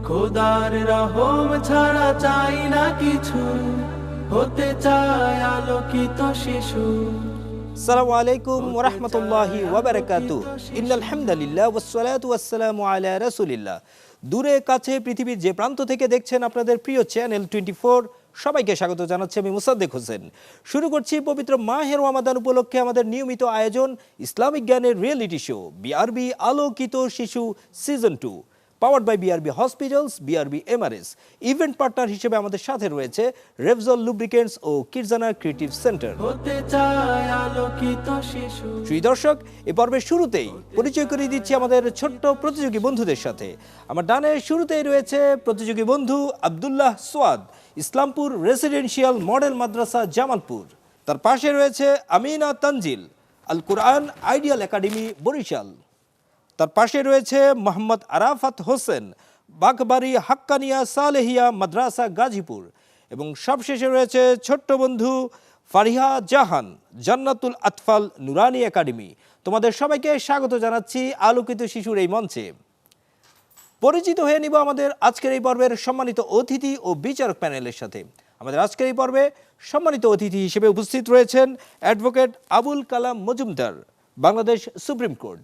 খোদার রহম ছাড়া চাই না কিছু, হতে চায় আলোকিত শিশু। আসসালামু আলাইকুম ওয়া রাহমাতুল্লাহি ওয়া বারাকাতুহু। ইন্নাল হামদালিল্লাহ ওয়াস সালাতু ওয়াস সালামু আলা রাসূলিল্লাহ। দূরে কাছে পৃথিবীর যে প্রান্ত থেকে দেখছেন আপনাদের প্রিয় চ্যানেল 24, সবাইকে স্বাগত জানাচ্ছি আমি মুসাদ্দেক হোসেন। শুরু করছি পবিত্র মাহে রমাদান উপলক্ষে আমাদের নিয়মিত আয়োজন ইসলামিক জ্ঞানের রিয়েলিটি শো বিআরবি আলোকিত শিশু season 2, powered by BRB hospitals, BRB MRS. Event partner হিসেবে আমাদের সাথে রয়েছে রেভজল লুব্রিকেন্টস ও কিডজানা ক্রিয়েটিভ সেন্টার। হতে চায় আলোকিত শিশু। প্রিয় দর্শক, এ পর্বের শুরুতেই পরিচয় করিয়ে দিচ্ছি আমাদের ছোট্ট প্রতিযোগী বন্ধুদের সাথে। আমার ডানে শুরুতেই রয়েছে প্রতিযোগী বন্ধু আব্দুল্লাহ সোয়াদ, ইসলামপুর রেসিডেন্সিয়াল মডেল মাদ্রাসা জামালপুর। তার পাশে রয়েছে আমিনা তানজিল, আল কুরআন আইডিয়াল একাডেমি বরিশাল। তার পাশে রয়েছে মোহাম্মদ আরাফাত হোসেন, বাগবাড়ি হাক্কানিয়া সালেহিয়া মাদ্রাসা গাজীপুর। এবং সবশেষে রয়েছে ছোট্ট বন্ধু ফারিহা জাহান, জান্নাতুল আতফাল নুরানি একাডেমি। তোমাদের সবাইকে স্বাগত জানাচ্ছি আলোকিত শিশুর এই মঞ্চে। পরিচিত হয়ে নিব আমাদের আজকের এই পর্বের সম্মানিত অতিথি ও বিচারক প্যানেলের সাথে। আমাদের আজকের এই পর্বে সম্মানিত অতিথি হিসেবে উপস্থিত রয়েছেন advocate Abul Kalam Majumdar, Bangladesh supreme court.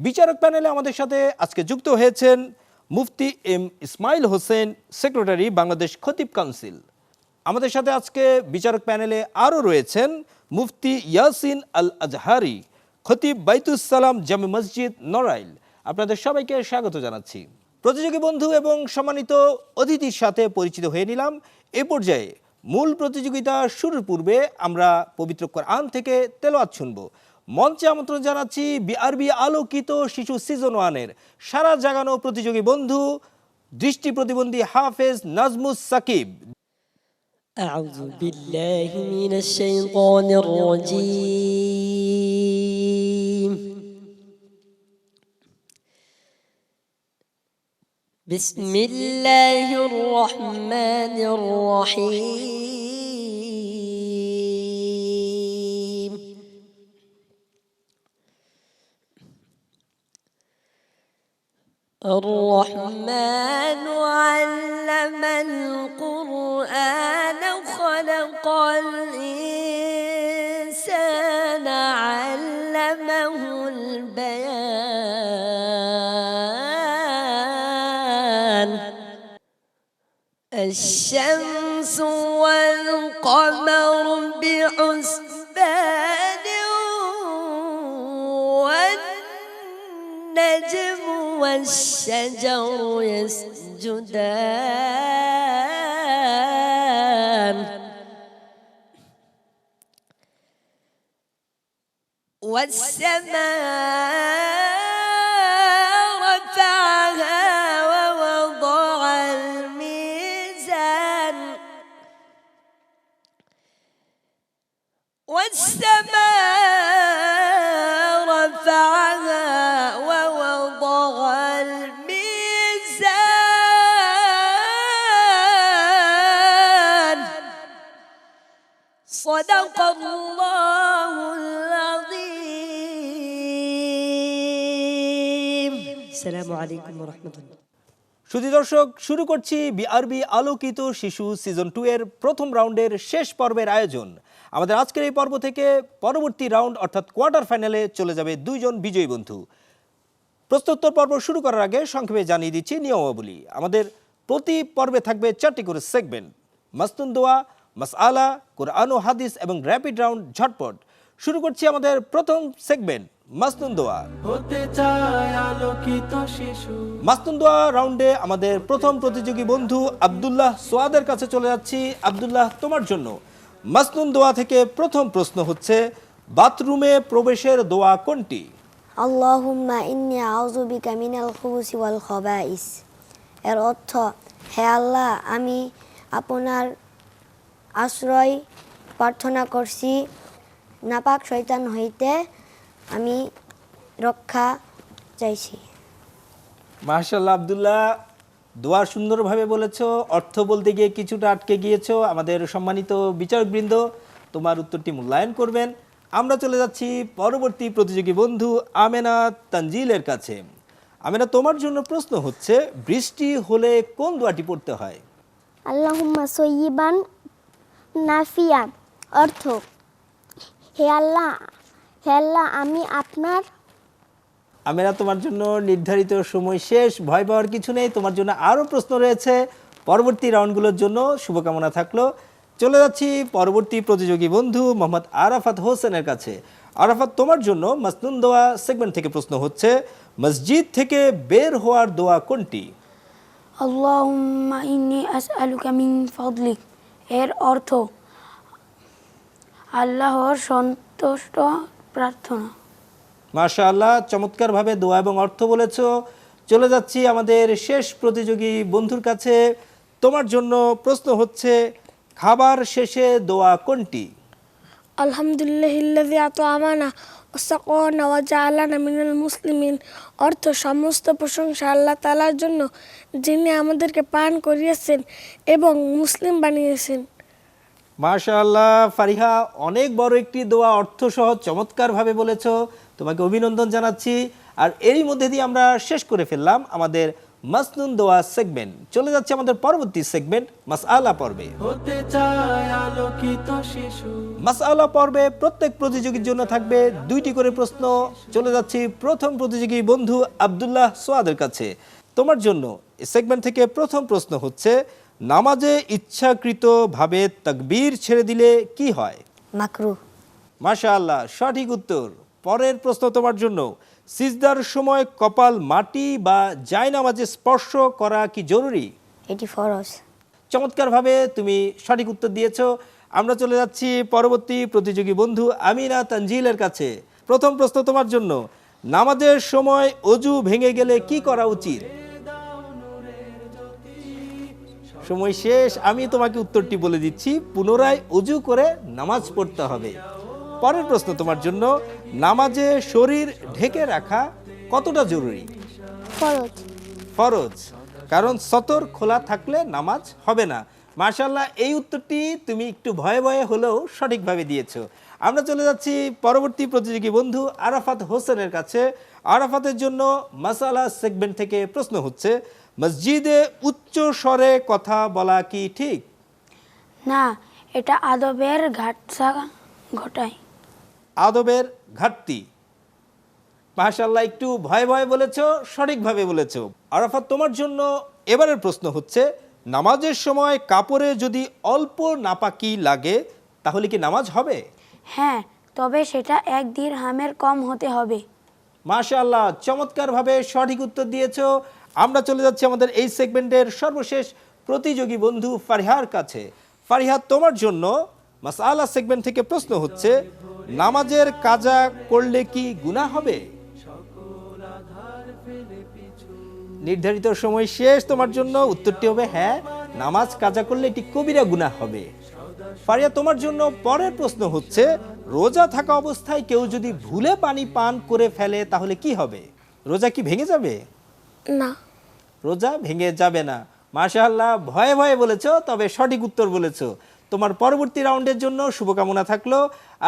বিচারক প্যানেলে আমাদের সাথে আজকে যুক্ত হয়েছেন মুফতি এম ইসমাইল হোসেন, সেক্রেটারি বাংলাদেশ খতিব কাউন্সিল। আমাদের সাথে আজকে বিচারক প্যানেলে আরও রয়েছেন মুফতি ইয়াসিন আল আজহারি, খতিব বাইতুস সালাম জামে মসজিদ নড়াইল। আপনাদের সবাইকে স্বাগত জানাচ্ছি। প্রতিযোগী বন্ধু এবং সম্মানিত অতিথির সাথে পরিচিত হয়ে নিলাম। এ পর্যায়ে মূল প্রতিযোগিতা শুরুর পূর্বে আমরা পবিত্র কোরআন থেকে তেলাওয়াত শুনব। মঞ্চে আমন্ত্রণ জানাচ্ছি বিআরবি আলোকিত শিশু সিজন 1-এর সারা জাগানো প্রতিযোগী বন্ধু দৃষ্টি প্রতিবন্ধী হাফেজ নাজমুস সাকিব। أعوذ بالله من الشيطان الرجيم. بسم الله الرحمن الرحيم. الرحمن علم القرآن خلق الإنسان علمه البيان. الشمس والقمر بحسبان والنجم والشجر يسجدان. والسماء رفعها ووضع الميزان. والسماء رفعها ووضع الميزان. صدق الله العظيم. السلام عليكم ورحمة الله. সুধী দর্শক, শুরু করছি বিআরবি আলোকিত শিশু সিজন 2 এর প্রথম রাউন্ডের শেষ পর্বের আয়োজন। আমাদের আজকের এই পর্ব থেকে পরবর্তী রাউন্ড অর্থাৎ কোয়ার্টার ফাইনালে চলে যাবে দুইজন বিজয়ী বন্ধু। প্রশ্নোত্তর পর্ব শুরু করার আগে সংক্ষেপে জানিয়ে দিচ্ছি নিয়মাবলী। আমাদের প্রতি পর্বে থাকবে 4টি করে সেগমেন্ট: মাসনুন দোয়া, মাসআলা, কোরআন ও হাদিস এবং র্যাপিড রাউন্ড ঝটপট। শুরু করছি আমাদের প্রথম সেগমেন্ট মাসনুন দোয়া। হতে চায় আলোকিত শিশু। মাসনুন দোয়া রাউন্ডে আমাদের প্রথম প্রতিযোগী বন্ধু আব্দুল্লাহ সোয়াদের কাছে চলে যাচ্ছি। আব্দুল্লাহ, তোমার জন্য মাসনুন দোয়া থেকে প্রথম প্রশ্ন হচ্ছে, বাথরুমে প্রবেশের দোয়া কোনটি? আল্লাহুম্মা ইন্নী আউযু বিকা মিনাল খুবুসি ওয়াল খাবাইস। এর অর্থ, হে আল্লাহ, আমি আপনার আশ্রয় প্রার্থনা করছি নাপাক শয়তান হইতে আমি রক্ষা চাইছি। মাশাআল্লাহ আব্দুল্লাহ, দোয়া সুন্দরভাবে বলেছো, অর্থ বলতে গিয়ে কিছুটা আটকে গিয়েছো। আমাদের সম্মানিত বিচারকবৃন্দ তোমার উত্তরটি মূল্যায়ন করবেন। আমরা চলে যাচ্ছি পরবর্তী প্রতিযোগী বন্ধু আমেনা তানজিলের কাছে। আমিনা, তোমার জন্য প্রশ্ন হচ্ছে বৃষ্টি হলে কোন দোয়াটি পড়তে হয়? আল্লাহুম্মা সয়্যিবান নাফিয়ান। অর্থ, হে আল্লাহ আমি আপনার। আমিনা, তোমার জন্য নির্ধারিত সময় শেষ, ভয় পাওয়ার কিছু নেই। তোমার জন্য আরও প্রশ্ন রয়েছে পরবর্তী রাউন্ডগুলোর জন্য। শুভকামনা থাকলো। চলে যাচ্ছি পরবর্তী প্রতিযোগী বন্ধু মোহাম্মদ আরাফাত হোসেনের কাছে। আরাফাত, তোমার জন্য মাসনুন দোয়া সেগমেন্ট থেকে প্রশ্ন হচ্ছে মসজিদ থেকে বের হওয়ার দোয়া কোনটি? আল্লাহুম্মা ইন্নী আসআলুকা মিন ফাদলিক। এর অর্থ আল্লাহর সন্তুষ্ট প্রার্থনা। মাশাআল্লাহ, চমৎকারভাবে দোয়া এবং অর্থ বলেছো। চলে যাচ্ছি আমাদের শেষ প্রতিযোগী বন্ধুর কাছে। তোমার জন্য প্রশ্ন হচ্ছে খাবার শেষে দোয়া কোনটি? আলহামদুলিল্লাহিল্লাযী আত'আমানা ওয়া সাকানা ওয়া জাআলানা মিনাল মুসলিমিন। অর্থ, সমস্ত প্রশংসা আল্লাহ তাআলার জন্য, যিনি আমাদেরকে পান করিয়েছেন এবং মুসলিম বানিয়েছেন। মাশাআল্লাহ ফারিহা, অনেক বড় একটি দোয়া অর্থসহ চমৎকারভাবে বলেছো। তোমাকে অভিনন্দন জানাচ্ছি। আর এরই মধ্যে দিয়ে আমরা শেষ করে ফেললাম আমাদের মাসনুন দোয়া সেগমেন্ট। চলে যাচ্ছে আমাদের পরবর্তী সেগমেন্ট মাসআলা পর্বে। হতে চায় আলোকিত শিশু। মাসআলা পর্বে প্রত্যেক প্রতিযোগীর জন্য থাকবে 2টি করে প্রশ্ন। চলে যাচ্ছি প্রথম প্রতিযোগী বন্ধু আব্দুল্লাহ সোয়াদের কাছে। তোমার জন্য এই সেগমেন্ট থেকে প্রথম প্রশ্ন হচ্ছে নামাজে ইচ্ছাকৃতভাবে তাকবীর ছেড়ে দিলে কি হয়? মাকরুহ। মাশাআল্লাহ, সঠিক উত্তর। পরের প্রশ্ন তোমার জন্য সিজদার সময় কপাল মাটি বা জায়নামাজে স্পর্শ করা কি জরুরি? এটি ফরজ। চমৎকারভাবে তুমি সঠিক উত্তর দিয়েছো। আমরা চলে যাচ্ছি পরবর্তী প্রতিযোগী বন্ধু আমিনা তানজিলের কাছে। প্রথম প্রশ্ন তোমার জন্য নামাজের সময় অজু ভেঙে গেলে কি করা উচিত? সময় শেষ, আমি তোমাকে উত্তরটি বলে দিচ্ছি। পুনরায় অজু করে নামাজ পড়তে হবে। পরের প্রশ্ন তোমার জন্য নামাজে শরীর ঢেকে রাখা কতটা জরুরি? ফরজ। ফরজ, কারণ সতর খোলা থাকলে নামাজ হবে না। মাশাআল্লাহ, এই উত্তরটি তুমি একটু ভয়ে ভয়ে হলেও সঠিকভাবে দিয়েছো। আমরা চলে যাচ্ছি পরবর্তী প্রতিযোগী বন্ধু আরাফাত হোসেনের কাছে। আরাফাতের জন্য মাসালা সেগমেন্ট থেকে প্রশ্ন হচ্ছে মসজিদে উচ্চ স্বরে কথা বলা কি ঠিক? না, এটা আদবের ঘাটছা ঘটায়। আদবের ঘাটতি। মাশাআল্লাহ, একটু ভয়ে ভয়ে বলেছো, সঠিকভাবে বলেছো। আরাফাত, তোমার জন্য এবারের প্রশ্ন হচ্ছে নামাজের সময় কাপড়ে যদি অল্প নাপাকি লাগে তাহলে কি নামাজ হবে? হ্যাঁ, তবে সেটা 1 দিরহামের কম হতে হবে। মাশাআল্লাহ, চমৎকারভাবে সঠিক উত্তর দিয়েছো। আমরা চলে যাচ্ছি আমাদের এই সেগমেন্টের সর্বশেষ প্রতিযোগী বন্ধু ফারিহার কাছে। ফারিহা, তোমার জন্য মাসআলা সেগমেন্ট থেকে প্রশ্ন হচ্ছে নামাজের কাজা করলে কি গুনাহ হবে? নির্ধারিত সময় শেষ। তোমার জন্য উত্তরটি হবে হ্যাঁ, নামাজ কাজা করলে এটি কবিরা গুনাহ হবে। ফারিয়া, তোমার জন্য পরের প্রশ্ন হচ্ছে রোজা থাকা অবস্থায় কেউ যদি ভুলে পানি পান করে ফেলে তাহলে কি হবে? রোজা কি ভেঙে যাবে? না, রোজা ভেঙে যাবে না। মাশাআল্লাহ, ভয়ে ভয়ে বলেছো, তবে সঠিক উত্তর বলেছো। তোমার পরবর্তী রাউন্ডের জন্য শুভকামনা থাকলো।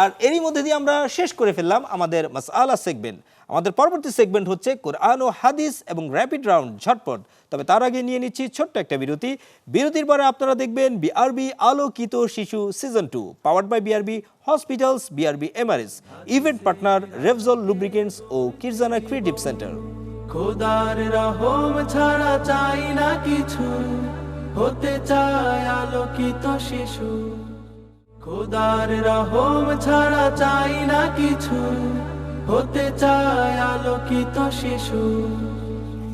আর এরই মধ্যে দিয়ে আমরা শেষ করে ফেললাম আমাদের মাসআলা সেগমেন্ট। আমাদের পরবর্তী সেগমেন্ট হচ্ছে কোরআন ও হাদিস এবং র্যাপিড রাউন্ড ঝটপট। তবে তার আগে নিয়ে নিচ্ছি ছোট্ট একটা বিরতি। বিরতির পরে আপনারা দেখবেন বিআরবি আলোকিত শিশু season 2 powered by BRB hospitals, BRB MRS, event partner রেভজল লুব্রিকেন্টস ও কিরজানা ক্রিয়েটিভ সেন্টার। খোদার রহম ছাড়া চাই না কিছু, হতে চায় আলোকিত শিশু। খোদার রহম ছাড়া চাই না কিছু, হতে চায় আলোকিত শিশু।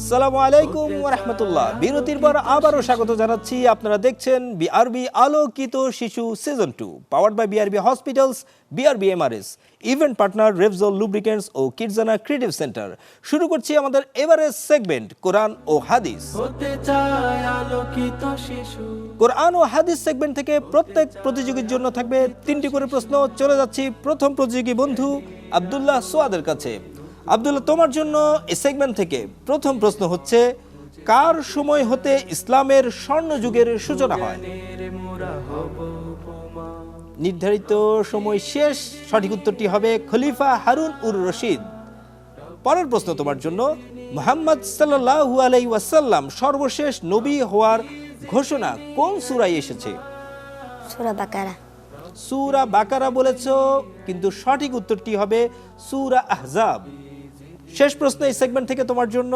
আসসালামু আলাইকুম ওয়া রাহমাতুল্লাহ। বিরতির পর আবারও স্বাগত জানাচ্ছি। আপনারা দেখছেন বিআরবি আলোকিত শিশু season 2 powered by BRB hospitals, BRB MRS, event partner রেভজল লুব্রিকেন্টস ও কিরজানা ক্রিয়েটিভ সেন্টার। শুরু করছি আমাদের এবারের সেগমেন্ট কোরআন ও হাদিস। হতে চায় আলোকিত শিশু। কোরআন ও হাদিস সেগমেন্ট থেকে প্রত্যেক প্রতিযোগীর জন্য থাকবে 3টি করে প্রশ্ন। চলে যাচ্ছি প্রথম প্রতিযোগী বন্ধু আব্দুল্লাহ সোয়াদের কাছে। আব্দুল্লাহ, তোমার জন্য এই সেগমেন্ট থেকে প্রথম প্রশ্ন হচ্ছে কার সময় হতে ইসলামের স্বর্ণযুগের সূচনা হয়? নির্ধারিত সময় শেষ। সঠিক উত্তরটি হবে খলিফা হারুন উর রশিদ। পরের প্রশ্ন তোমার জন্য, মুহাম্মদ সাল্লাল্লাহু আলাইহি ওয়াসাল্লাম সর্বশেষ নবী হওয়ার ঘোষণা কোন সূরায় এসেছে? সূরা বাকারা। সূরা বাকারা বলেছো, কিন্তু সঠিক উত্তরটি হবে সূরা আহজাব। শেষ প্রশ্ন এই সেগমেন্ট থেকে তোমার জন্য,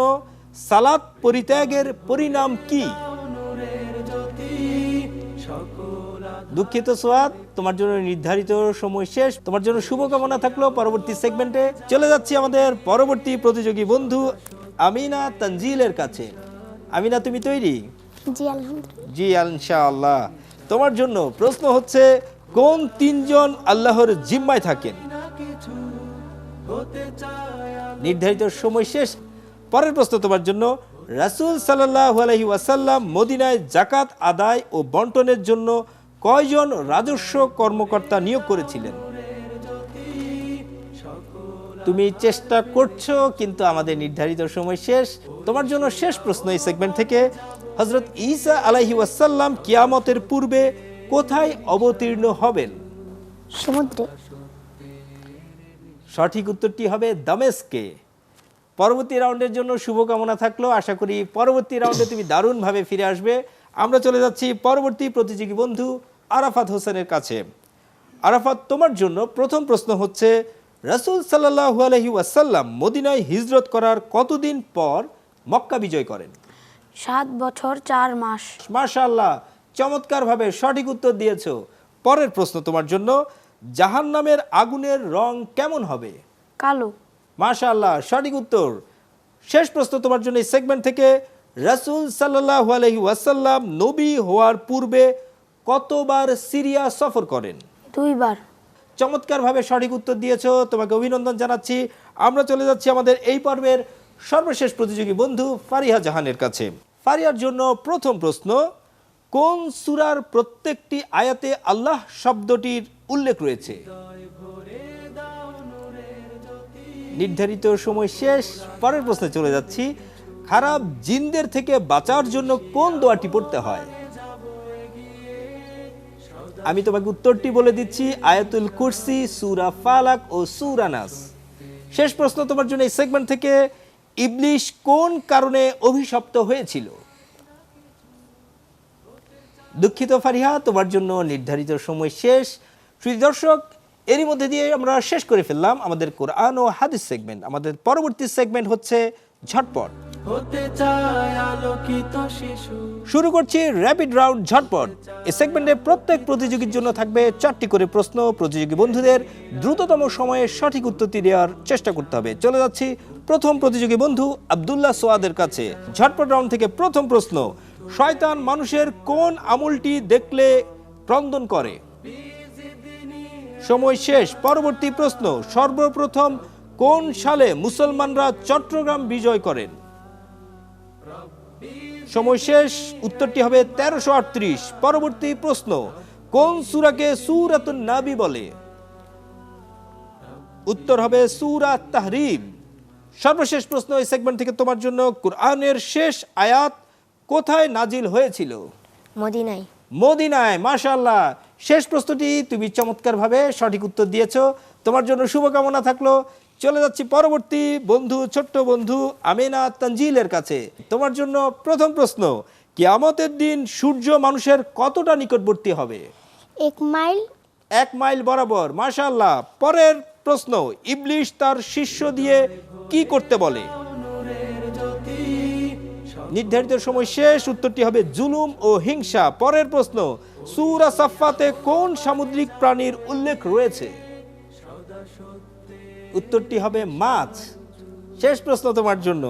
সালাত পরিত্যাগের পরিণাম কি? দুঃখিত সোয়াদ, তোমার জন্য নির্ধারিত সময় শেষ। তোমার জন্য শুভকামনা থাকলো। পরবর্তী সেগমেন্টে চলে যাচ্ছি আমাদের পরবর্তী প্রতিযোগী বন্ধু আমিনা তানজিলের কাছে। আমিনা, তুমি তৈরি? জি আলহামদুলিল্লাহ। জি ইনশাআল্লাহ। তোমার জন্য প্রশ্ন হচ্ছে, কোন তিনজন আল্লাহর জিম্মায় থাকেন? নির্ধারিত সময় শেষ। পরের প্রশ্ন তোমার জন্য, রাসূল সাল্লাল্লাহু আলাইহি ওয়াসাল্লাম মদিনায় যাকাত আদায় ও বন্টনের জন্য কয়জন রাজস্ব কর্মকর্তা নিয়োগ করেছিলেন? তুমি চেষ্টা করছো, কিন্তু আমাদের নির্ধারিত সময় শেষ। তোমার জন্য শেষ প্রশ্ন এই সেগমেন্ট থেকে, হযরত ঈসা আলাইহি ওয়াসাল্লাম কিয়ামতের পূর্বে কোথায় অবতীর্ণ হবেন? সমুদ্রে। সঠিক উত্তরটি হবে দামেস্কে। পরবর্তী রাউন্ডের জন্য শুভকামনা থাকলো। আশা করি পরবর্তী রাউন্ডে তুমি দারুণভাবে ফিরে আসবে। আমরা চলে যাচ্ছি পরবর্তী প্রতিযোগী বন্ধু আরাফাত হোসেনের কাছে। আরাফাত, তোমার জন্য প্রথম প্রশ্ন হচ্ছে, রাসূল সাল্লাল্লাহু আলাইহি ওয়াসাল্লাম মদিনায় হিজরত করার কতদিন পর মক্কা বিজয় করেন? 7 বছর 4 মাস। মাশাআল্লাহ, চমৎকারভাবে সঠিক উত্তর দিয়েছো। পরের প্রশ্ন তোমার জন্য, জাহান্নামের আগুনের রং কেমন হবে? কালো। মাশাআল্লাহ, সঠিক উত্তর। শেষ প্রশ্ন তোমার জন্য এই সেগমেন্ট থেকে, রাসূল সাল্লাল্লাহু আলাইহি ওয়াসাল্লাম নবী হওয়ার পূর্বে কতবার সিরিয়া সফর করেন? 2 বার। চমৎকারভাবে সঠিক উত্তর দিয়েছো, তোমাকে অভিনন্দন জানাচ্ছি। আমরা চলে যাচ্ছি আমাদের এই পর্বের সর্বশেষ প্রতিযোগী বন্ধু ফারিহা জাহানের কাছে। ফারিহার জন্য প্রথম প্রশ্ন, কোন সূরার প্রত্যেকটি আয়াতে আল্লাহ শব্দটির উল্লেখ রয়েছে? নির্ধারিত সময় শেষ। পরের প্রশ্নে চলে যাচ্ছি, খারাপ জিনদের থেকে বাঁচার জন্য কোন দোয়াটি পড়তে হয়? আমি তোমাকে উত্তরটি বলে দিচ্ছি, আয়াতুল কুরসি, সূরা ফালাক ও সূরা নাস। শেষ প্রশ্ন তোমার জন্য এই সেগমেন্ট থেকে, ইবলিশ কোন কারণে অভিশপ্ত হয়েছিল? দুঃখিত ফারিহা, তোমার জন্য নির্ধারিত সময় শেষ। প্রিয় দর্শক, এরই মধ্যে দিয়ে আমরা শেষ করে ফেললাম আমাদের কোরআন ও হাদিস সেগমেন্ট। আমাদের পরবর্তী সেগমেন্ট হচ্ছে ঝটপট। হতে চায় আলোকিত শিশু। শুরু করছি র্যাপিড রাউন্ড ঝটপট। এই সেগমেন্টে প্রত্যেক প্রতিযোগীর জন্য থাকবে 4টি করে প্রশ্ন। প্রতিযোগী বন্ধুদের দ্রুততম সময়ে সঠিক উত্তরটি দেওয়ার চেষ্টা করতে হবে। চলে যাচ্ছি প্রথম প্রতিযোগী বন্ধু আব্দুল্লাহ সোয়াদের কাছে। ঝটপট রাউন্ড থেকে প্রথম প্রশ্ন, শয়তান মানুষের কোন আমলটি দেখলে ক্রন্দন করে? সময় শেষ। পরবর্তী প্রশ্ন, সর্বপ্রথম কোন সালে মুসলমানরা চট্টগ্রাম বিজয় করেন? সময় শেষ। উত্তরটি হবে 1338। পরবর্তী প্রশ্ন, কোন সূরাকে সূরাতুন নাবি বলে? উত্তর হবে সূরা তাহরিম। সর্বশেষ প্রশ্ন এই সেগমেন্ট থেকে তোমার জন্য, কুরআনের শেষ আয়াত কোথায় নাজিল হয়েছিল? মদিনায়। মদিনায়। মাশাআল্লাহ, শেষ প্রশ্নটি তুমি চমৎকারভাবে সঠিক উত্তর দিয়েছো। তোমার জন্য শুভকামনা থাকলো। চলে যাচ্ছি পরবর্তী বন্ধু, ছোট্ট বন্ধু আমিনা তানজিলের কাছে। তোমার জন্য প্রথম প্রশ্ন, কিয়ামতের দিন সূর্য মানুষের কতটা নিকটবর্তী হবে? 1 মাইল। 1 মাইল বরাবর। মাশাআল্লাহ। পরের প্রশ্ন, ইবলিশ তার শিষ্য দিয়ে কি করতে বলে? নির্ধারিত সময় শেষ। উত্তরটি হবে জুলুম ও হিংসা। পরের প্রশ্ন, সূরা সাফফাতে কোন সামুদ্রিক প্রাণীর উল্লেখ রয়েছে? উত্তরটি হবে মাছ। শেষ প্রশ্ন তোমার জন্য,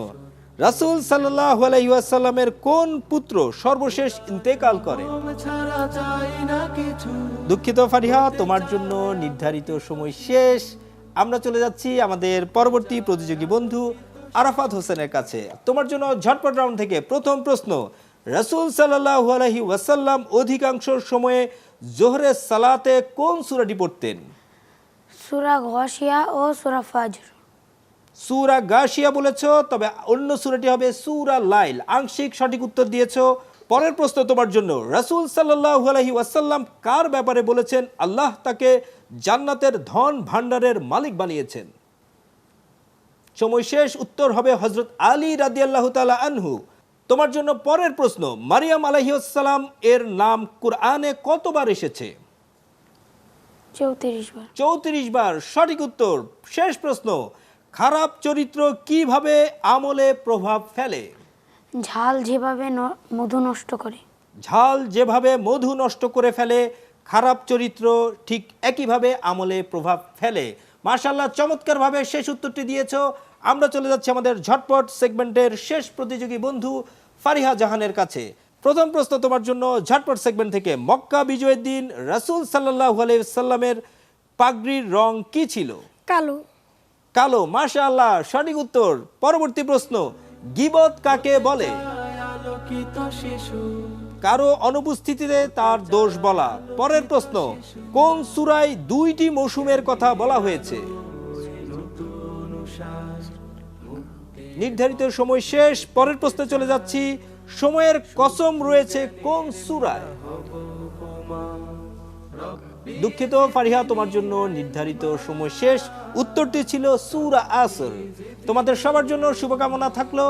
রাসূল সাল্লাল্লাহু আলাইহি ওয়াসাল্লামের কোন পুত্র সর্বশেষ ইন্তেকাল করে? ছাড়া চাই না কিছু। দুঃখিত ফারিহা, তোমার জন্য নির্ধারিত সময় শেষ। আমরা চলে যাচ্ছি আমাদের পরবর্তী প্রতিযোগী বন্ধু আরাফাত হোসেনের কাছে। তোমার জন্য ঝটপট রাউন্ড থেকে প্রথম প্রশ্ন, রাসূল সাল্লাল্লাহু আলাইহি ওয়াসাল্লাম অধিকাংশ সময়ে জোহরের সালাতে কোন সূরাটি পড়তেন? সূরা গাশিয়া ও সূরা ফাজর। সূরা গাশিয়া বলেছো, তবে অন্য সূরাটি হবে সূরা লাইল। আংশিক সঠিক উত্তর দিয়েছো। পরের প্রশ্ন তোমার জন্য, রাসূল সাল্লাল্লাহু আলাইহি ওয়াসাল্লাম কার ব্যাপারে বলেছেন আল্লাহ তাকে জান্নাতের ধন ভান্ডারের মালিক বানিয়েছেন? সময় শেষ, উত্তর হবে হযরত আলী রাদিয়াল্লাহু তাআলা আনহু। তোমার জন্য পরের প্রশ্ন, মারিয়াম আলাইহিস সালাম এর নাম কুরআনে কতবার এসেছে? 34 বার। 34 বার সঠিক উত্তর। শেষ প্রশ্ন, খারাপ চরিত্র কিভাবে আমলে প্রভাব ফেলে? ঝাল যেভাবে মধু নষ্ট করে। ঝাল যেভাবে মধু নষ্ট করে ফেলে, খারাপ চরিত্র ঠিক একইভাবে আমলে প্রভাব ফেলে। মাশাআল্লাহ, চমৎকারভাবে শেষ উত্তরটি দিয়েছো। আমরা চলে যাচ্ছি আমাদের ঝটপট সেগমেন্টের শেষ প্রতিযোগী বন্ধু ফারিহা জাহানের কাছে। প্রথম প্রশ্ন তোমার জন্য ঝটপট সেগমেন্ট থেকে, মক্কা বিজয়ের দিন রাসূল সাল্লাল্লাহু আলাইহি ওয়াসাল্লামের পাগড়ির রং কি ছিল? কালো। কালো। মাশাআল্লাহ, সঠিক উত্তর। পরবর্তী প্রশ্ন, গীবত কাকে বলে? আলোকিত শিশু কারো অনুপস্থিতিতে তার দোষ বলা। পরের প্রশ্ন, কোন সূরায় 2টি মৌসুমের কথা বলা হয়েছে? নির্ধারিত সময় শেষ। পরের প্রশ্নে চলে যাচ্ছি, সময়ের কসম রয়েছে কোন সূরায়? দুঃখিত ফারিহা, তোমার জন্য নির্ধারিত সময় শেষ। উত্তরটি ছিল সূরা আসর। তোমাদের সবার জন্য শুভকামনা থাকলো।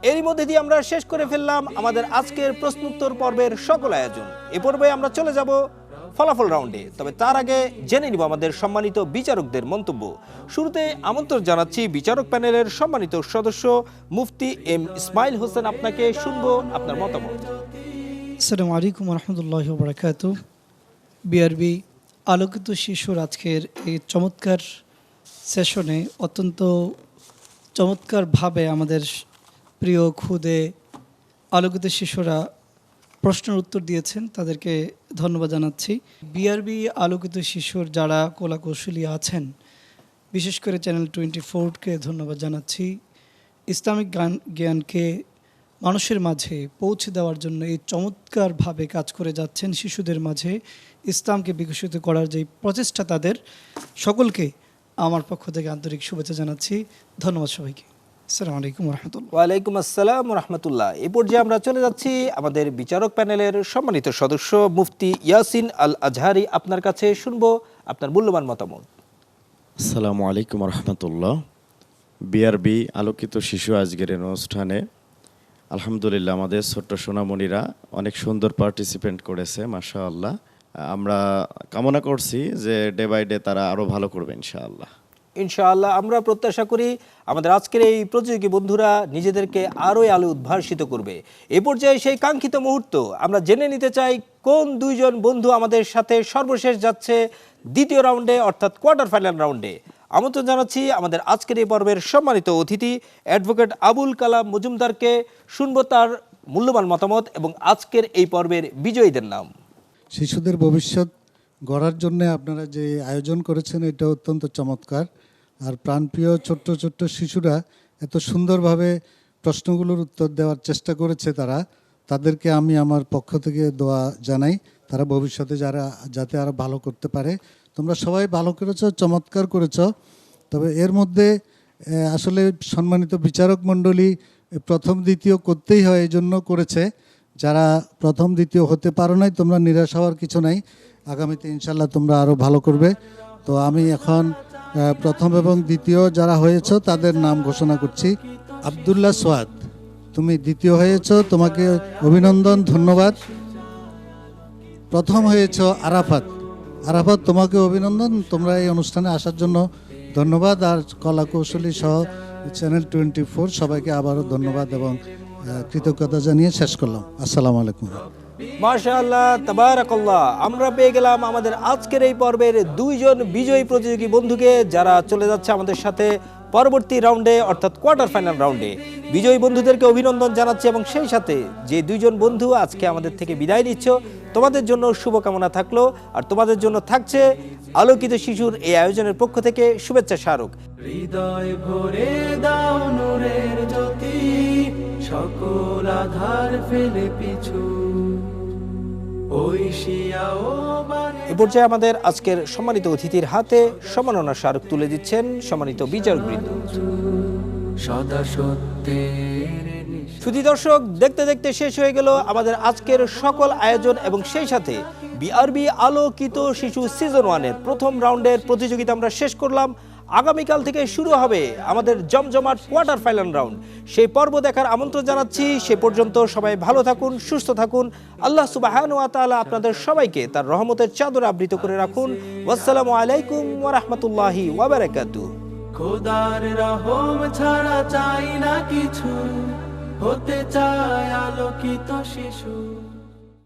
এরই মধ্যে দিয়ে আমরা শেষ করে ফেললাম আমাদের আজকের প্রশ্নোত্তর পর্বের সকল আয়োজন। এ পর্বে আমরা চলে যাব ফলাফল রাউন্ডে, তবে তার আগে জেনে নিব আমাদের সম্মানিত বিচারকদের মন্তব্য। শুরুতে আমন্ত্রণ জানাচ্ছি বিচারক প্যানেলের সম্মানিত সদস্য মুফতি এম ইসমাইল হোসেন। আপনাকে শুনবো আপনার মতামত। আসসালামু আলাইকুম রহমতুল্লাহি ওয়া বারাকাতুহু। বিআরবি আলোকিত শিশুর আজকের এই চমৎকার সেশনে অত্যন্ত চমৎকারভাবে আমাদের প্রিয় খুদে আলোকিত শিশুরা প্রশ্নের উত্তর দিয়েছেন, তাদেরকে ধন্যবাদ জানাচ্ছি। বিআরবি আলোকিত শিশুর যারা কলাকৌশলী আছেন, বিশেষ করে চ্যানেল 24কে ধন্যবাদ জানাচ্ছি। ইসলামিক জ্ঞানকে মানুষের মাঝে পৌঁছে দেওয়ার জন্য এই চমৎকারভাবে কাজ করে যাচ্ছেন। শিশুদের মাঝে ইসলামকে বিকশিত করার যে প্রচেষ্টা, তাদের সকলকে আমার পক্ষ থেকে আন্তরিক শুভেচ্ছা জানাচ্ছি। ধন্যবাদ সবাইকে। আসসালামু আলাইকুম রহমতুল্লাহ। ওয়ালাইকুম আসসালাম রহমতুল্লাহ। এই পর্যায়ে আমরা চলে যাচ্ছি আমাদের বিচারক প্যানেলের সম্মানিত সদস্য মুফতি ইয়াসিন আল আজহারি। আপনার কাছে শুনবো আপনার মূল্যবান মতামত। আসসালামু আলাইকুম রহমতুল্লাহ। বিআরবি আলোকিত শিশু আজকের অনুষ্ঠানে আলহামদুলিল্লাহ আমাদের ছোট্ট সোনামণিরা অনেক সুন্দর পার্টিসিপেন্ট করেছে, মাশাআল্লাহ। আমরা কামনা করছি যে ডে বাই ডে তারা আরও ভালো করবে ইনশাআল্লাহ। ইনশাআল্লাহ আমরা প্রত্যাশা করি আমাদের আজকের এই প্রতিযোগী বন্ধুরা নিজেদেরকে আরোই আলো উদ্ভাসিত করবে। এ পর্যায়ে সেই কাঙ্ক্ষিত মুহূর্ত আমরা জেনে নিতে চাই, কোন দুইজন বন্ধু আমাদের সাথে সর্বশেষ যাচ্ছে দ্বিতীয় রাউন্ডে, অর্থাৎ কোয়ার্টার ফাইনাল রাউন্ডে। আমন্ত্রণ জানাচ্ছি আমাদের আজকের এই পর্বের সম্মানিত অতিথি অ্যাডভোকেট আবুল কালাম মজুমদারকে। শুনবো তার মূল্যবান মতামত এবং আজকের এই পর্বের বিজয়ীদের নাম। শিশুদের ভবিষ্যৎ গড়ার জন্য আপনারা যে আয়োজন করেছেন এটা অত্যন্ত চমৎকার। আর প্রাণপ্রিয় ছোট্ট ছোট্ট শিশুরা এত সুন্দরভাবে প্রশ্নগুলোর উত্তর দেওয়ার চেষ্টা করেছে, তাদেরকে আমি আমার পক্ষ থেকে দোয়া জানাই, তারা ভবিষ্যতে যাতে আরও ভালো করতে পারে। তোমরা সবাই ভালো করেছো, চমৎকার করেছো। তবে এর মধ্যে আসলে সম্মানিত বিচারক মণ্ডলী প্রথম দ্বিতীয় করতেই হয়, এই জন্য করেছে। যারা প্রথম দ্বিতীয় হতে পারো নাই, তোমরা নিরাশ হওয়ার কিছু নাই, আগামীতে ইনশাল্লাহ তোমরা আরও ভালো করবে। তো আমি এখন প্রথম এবং দ্বিতীয় যারা হয়েছ তাদের নাম ঘোষণা করছি। আব্দুল্লাহ সোয়াদ, তুমি দ্বিতীয় হয়েছ, তোমাকে অভিনন্দন, ধন্যবাদ। প্রথম হয়েছ আরাফাত, তোমাকে অভিনন্দন, তোমরা এই অনুষ্ঠানে আসার জন্য ধন্যবাদ। আর কলাকৌশলী সহ চ্যানেল 24 সবাইকে আবারও ধন্যবাদ এবং কৃতজ্ঞতা জানিয়ে শেষ করলাম। আসসালামু আলাইকুম। মাশাআল্লাহ, তাবারাকাল্লাহ। আমরা পেয়ে গেলাম আমাদের আজকের এই পর্বের দুইজন বিজয়ী প্রতিযোগী বন্ধুকে, যারা চলে যাচ্ছে আমাদের সাথে পরবর্তী রাউন্ডে, অর্থাৎ কোয়ার্টার ফাইনাল রাউন্ডে। বিজয়ী বন্ধুদেরকে অভিনন্দন জানাচ্ছি এবং সেই সাথে যে দুইজন বন্ধু আজকে আমাদের থেকে বিদায় নিচ্ছ, তোমাদের জন্য শুভকামনা থাকলো। আর তোমাদের জন্য থাকছে আলোকিত শিশুর এই আয়োজনের পক্ষ থেকে শুভেচ্ছা স্মারক। হৃদয় ভরে দাও নূরের জ্যোতি, সকল আধার ফেলে পিছু এ পর্যায়ে আমাদের আজকের সম্মানিত অতিথির হাতে সম্মাননা স্মারক তুলে দিচ্ছেন সম্মানিত বিচারকবৃন্দ। সদা সত্যের সুধী দর্শক, দেখতে দেখতে শেষ হয়ে গেল আমাদের আজকের সকল আয়োজন এবং সেই সাথে বিআরবি আলোকিত শিশু সিজন 1-এর প্রথম রাউন্ডের প্রতিযোগিতা আমরা শেষ করলাম। আগামীকাল থেকে শুরু হবে আমাদের জমজমাট কোয়ার্টার ফাইনাল রাউন্ড। সেই পর্ব দেখার আমন্ত্রণ জানাচ্ছি। সে পর্যন্ত সবাই ভালো থাকুন, সুস্থ থাকুন। আল্লাহ সুবহানাহু ওয়া তাআলা আপনাদের সবাইকে তার রহমতের চাদরে আবৃত করে রাখুন। ওয়াসসালামু আলাইকুম ওয়া রাহমাতুল্লাহি ওয়া বারাকাতুহু। খোদার রহম ছাড়া চাই না কিছু, হতে চায় আলোকিত শিশু।